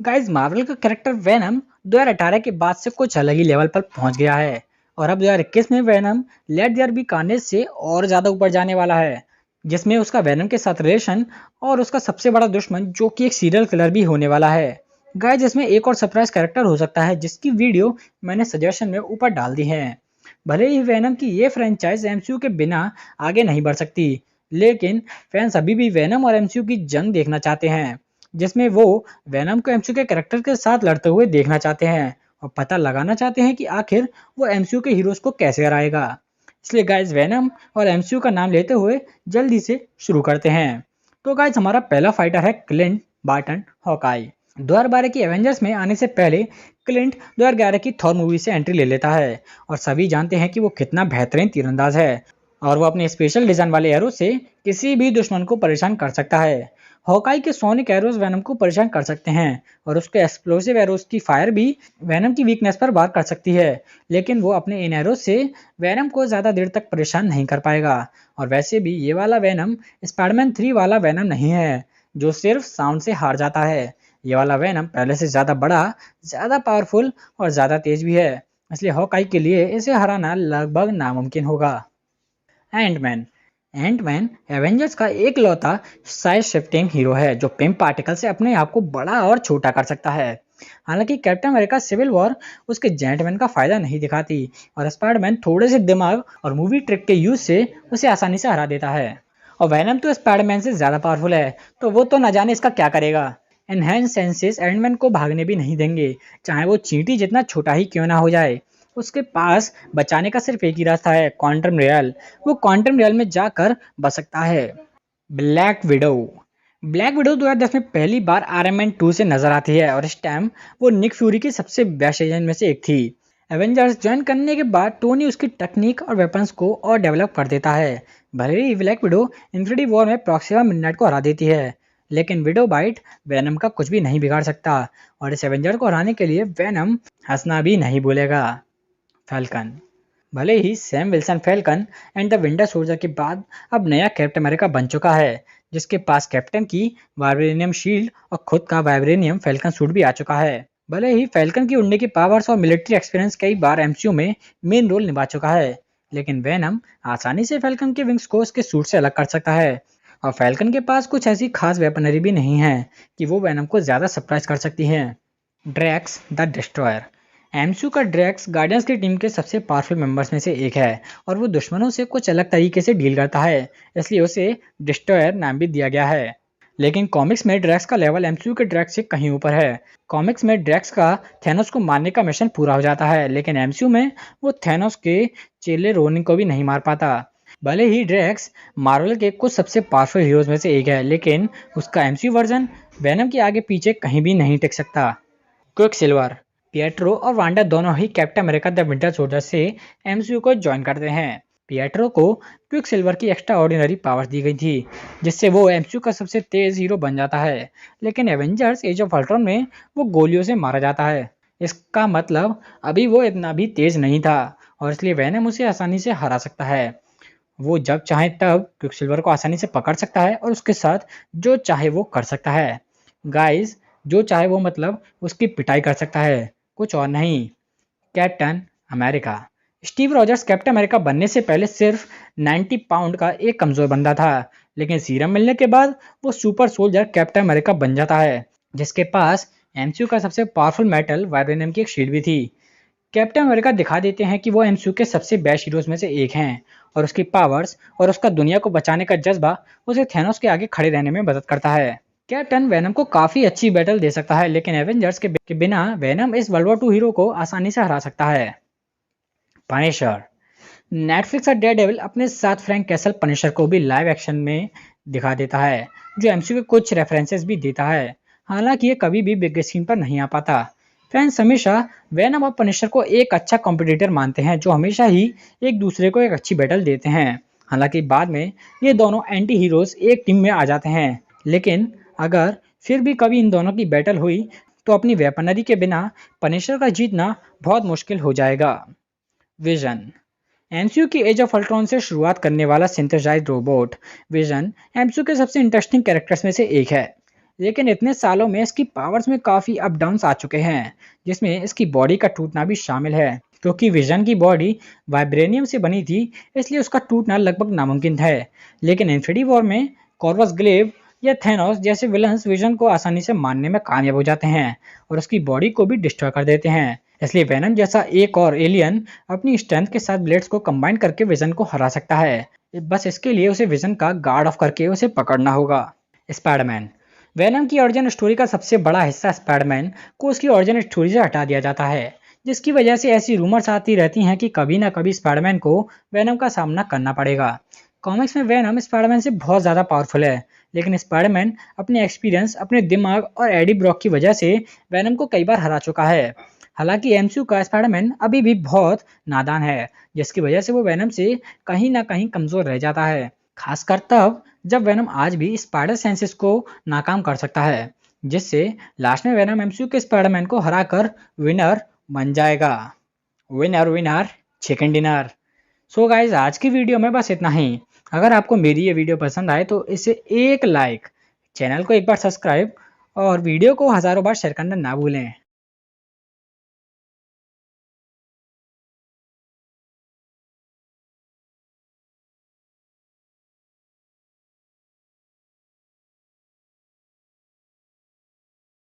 Guys Marvel का character venom 2018 के बाद से कुछ अलग ही लेवल पर पहुंच गया है और अब 2021 में Venom let there be Carnage से और ज्यादा ऊपर जाने वाला है, जिसमें उसका वेनम के साथ रिलेशन और उसका सबसे बड़ा दुश्मन जो कि एक सीरियल किलर भी होने वाला है। गाइस इसमें एक और सरप्राइज कैरेक्टर हो सकता है जिसकी वीडियो मैंने सजेशन में ऊपर डाल दी है। भले ही वेनम की ये फ्रेंचाइज एमसीयू के बिना आगे नहीं बढ़ सकती, लेकिन फैंस अभी भी वेनम और एमसीयू की जंग देखना चाहते हैं, जिसमें वो वेनम को एमसीयू के कैरेक्टर के साथ लड़ते हुए देखना चाहते हैं और पता लगाना चाहते हैं कि आखिर वो एमसीयू के हीरोज को कैसे हराएगा। इसलिए गाइज वेनम और एमसीयू का नाम लेते हुए जल्दी से शुरू करते हैं। तो गाइज हमारा पहला फाइटर है क्लिंट बार्टन हॉकाई। 2012 की एवेंजर्स में आने से पहले क्लिंट 2011 की थॉर मूवी से एंट्री ले लेता है और सभी जानते हैं कि वो कितना बेहतरीन तीरंदाज है और वो अपने स्पेशल डिजाइन वाले एरो से किसी भी दुश्मन को परेशान कर सकता है। हॉकाई के सोनिक एरोज वेनम को परेशान कर सकते हैं और उसके एक्सप्लोसिव एरोज की फायर भी वेनम की वीकनेस पर वार कर सकती है, लेकिन वो अपने इन एरोज से वेनम को ज़्यादा देर तक परेशान नहीं कर पाएगा। और वैसे भी ये वाला वेनम स्पाइडरमैन 3 वाला वेनम नहीं है जो सिर्फ साउंड से हार जाता है। ये वाला वेनम पहले से ज़्यादा बड़ा, ज़्यादा पावरफुल और ज़्यादा तेज भी है, इसलिए हॉकाई के लिए इसे हराना लगभग नामुमकिन होगा। एंटमैन एंटमैन एवेंजर्स का एक लौता साइज शिफ्टिंग हीरो है जो पिम पार्टिकल से अपने आप को बड़ा और छोटा कर सकता है। हालांकि कैप्टन अमेरिका सिविल वॉर उसके जेंटमैन का फायदा नहीं दिखाती और स्पाइडरमैन थोड़े से दिमाग और मूवी ट्रिक के यूज से उसे आसानी से हरा देता है। और वैनम तो स्पाइडरमैन से ज्यादा पावरफुल है, तो वो तो न जाने इसका क्या करेगा। एनहेंस सेंसेस एंटमैन को भागने भी नहीं देंगे, चाहे वो चींटी जितना छोटा ही क्यों ना हो जाए। उसके पास बचाने का सिर्फ एक ही रास्ता है, क्वांटम रियल। वो क्वांटम रियल में जाकर बच सकता है। ब्लैक विडो ब्लैक विडो 2010 में पहली बार आयरन 2 से नजर आती है और इस टाइम वो निक फ्यूरी की सबसे बेस्ट एजेंट में से एक थी। एवेंजर्स ज्वाइन करने के बाद टोनी उसकी टेक्निक और वेपन्स को और डेवलप कर देता है। भले ही ब्लैक विडो इन्फिनिटी वॉर में प्रॉक्सिमा मिडनाइट को हरा देती है, लेकिन विडो बाइट वेनम का कुछ भी नहीं बिगाड़ सकता और इस एवेंजर को हराने के लिए वेनम हंसना भी नहीं भूलेगा। फैल्कन भले ही Sam Wilson Falcon and the Winter Soldier के बाद अब नया कैप्टन अमेरिका बन चुका है, जिसके पास कैप्टन की वाइब्रेनियम शील्ड और खुद का वाइब्रेनियम फैल्कन सूट भी आ चुका है। भले ही फैल्कन की उड़ने की पावर्स और मिलिट्री एक्सपीरियंस कई बार एमसीयू में मेन रोल निभा चुका है, लेकिन वेनम आसानी से फैल्कन के विंग्स को उसके सूट से अलग कर सकता है और फैल्कन के पास कुछ ऐसी खास वेपनरी भी नहीं है कि वो वेनम को ज्यादा सरप्राइज कर सकती है। ड्रैक्स द डिस्ट्रॉयर एमसीयू का ड्रैक्स गार्डियंस की टीम के सबसे पावरफुल मेंबर्स में से एक है और वो दुश्मनों से कुछ अलग तरीके से डील करता है, इसलिए उसे डिस्ट्रॉयर नाम भी दिया गया है। लेकिन कॉमिक्स में ड्रैक्स का लेवल एमसीयू के ड्रैक्स से कहीं ऊपर है। कॉमिक्स में ड्रैक्स का थैनोस को मारने का मिशन पूरा हो जाता है, लेकिन एमसीयू में वो थैनोस के चेले रोनिन को भी नहीं मार पाता। भले ही ड्रैक्स मार्वल के कुछ सबसे पावरफुल हीरोज में से एक है, लेकिन उसका एमसीयू वर्जन वेनम के आगे पीछे कहीं भी नहीं टिक सकता। क्विक सिल्वर पिएट्रो और वांडा दोनों ही Captain America the Winter Soldier से एमसीयू को ज्वाइन करते हैं। पिएट्रो को क्विक सिल्वर की एक्स्ट्रा ऑर्डिनरी पावर्स दी गई थी, जिससे वो एमसीयू का सबसे तेज हीरो बन जाता है, लेकिन एवेंजर्स एज ऑफ अल्ट्रॉन में वो गोलियों से मारा जाता है। इसका मतलब अभी वो इतना भी तेज नहीं था और इसलिए वेनम उसे आसानी से हरा सकता है। वो जब चाहे तब क्विक सिल्वर को आसानी से पकड़ सकता है और उसके साथ जो चाहे वो कर सकता है। गाइस जो चाहे वो मतलब उसकी पिटाई कर सकता है, कुछ और नहीं। Captain America Steve Rogers captain America बनने से पहले सिर्फ 90 पाउंड का एक कमजोर बंदा था, लेकिन सीरम मिलने के बाद वो सुपर सोल्जर कैप्टन अमेरिका बन जाता है, जिसके पास एमसीयू का सबसे पावरफुल मेटल वाइब्रेनियम की एक शील्ड भी थी। कैप्टन अमेरिका दिखा देते हैं कि वो एमसीयू के सबसे बेस्ट हीरोज में से एक हैं और उसकी पावर्स और उसका दुनिया को बचाने का जज्बा उसे थैनोस के आगे खड़े रहने में मदद करता है। कैप्टन वेनम को काफी अच्छी बैटल दे सकता है, लेकिन एवेंजर्स के बिना वेनम इस वर्ल्ड वॉर 2 हीरो को आसानी से हरा सकता है। पनिशर नेटफ्लिक्स और डेयरडेविल अपने साथ फ्रैंक कैसल पनिशर को भी लाइव एक्शन में दिखा देता है, जो एमसीयू के कुछ रेफरेंसेस भी देता है। हालांकि ये कभी भी बिग स्क्रीन पर नहीं आ पाता। फैंस हमेशा वेनम और पनिशर को एक अच्छा कॉम्पिटिटर मानते हैं, जो हमेशा ही एक दूसरे को एक अच्छी बैटल देते हैं। हालांकि बाद में ये दोनों एंटी हीरोज एक टीम में आ जाते हैं, लेकिन अगर फिर भी कभी इन दोनों की बैटल हुई तो अपनी वेपनरी के बिना पनिशर का जीतना बहुत मुश्किल हो जाएगा। विजन एमसीयू की एज ऑफ अल्ट्रॉन से शुरुआत करने वाला सिंथेसाइज्ड रोबोट विजन एमसीयू के सबसे इंटरेस्टिंग कैरेक्टर्स में से एक है। लेकिन इतने सालों में इसकी पावर्स में काफ़ी अप डाउन्स आ चुके हैं, जिसमें इसकी बॉडी का टूटना भी शामिल है। क्योंकि विजन की बॉडी वाइब्रेनियम से बनी थी, इसलिए उसका टूटना लगभग नामुमकिन है। लेकिन इन्फिनिटी वॉर में कॉर्वस ग्लेव या थेनोस जैसे विलन्स विजन को आसानी से मारने में कामयाब हो जाते हैं और उसकी बॉडी को भी डिस्ट्रॉय कर देते हैं। इसलिए वेनम जैसा एक और एलियन अपनी स्ट्रेंथ के साथ ब्लेड्स को कंबाइन करके विजन को हरा सकता है। बस इसके लिए उसे विजन का गार्ड ऑफ करके उसे पकड़ना होगा। स्पाइडरमैन वेनम की ओरिजिन स्टोरी का सबसे बड़ा हिस्सा स्पाइडरमैन को उसकी ओरिजिन स्टोरी से हटा दिया जाता है, जिसकी वजह से ऐसी रूमर्स आती रहती हैं कि कभी ना कभी स्पाइडरमैन को वेनम का सामना करना पड़ेगा। कॉमिक्स में वेनम स्पाइडरमैन से बहुत ज़्यादा पावरफुल है, लेकिन स्पाइडरमैन अपने एक्सपीरियंस, अपने दिमाग और एडी ब्रॉक की वजह से वेनम को कई बार हरा चुका है। हालांकि एमसीयू का स्पाइडरमैन अभी भी बहुत नादान है, जिसकी वजह से वो वेनम से कहीं ना कहीं कमज़ोर रह जाता है, खासकर तब जब वेनम आज भी स्पाइडर सेंसेस को नाकाम कर सकता है, जिससे लास्ट में वेनम एमसीयू के स्पाइडरमैन को हराकर विनर बन जाएगा। Winner winner chicken dinner. So guys, आज की वीडियो में बस इतना ही। अगर आपको मेरी ये वीडियो पसंद आए तो इसे एक लाइक, चैनल को एक बार सब्सक्राइब और वीडियो को हज़ारों बार शेयर करना ना भूलें।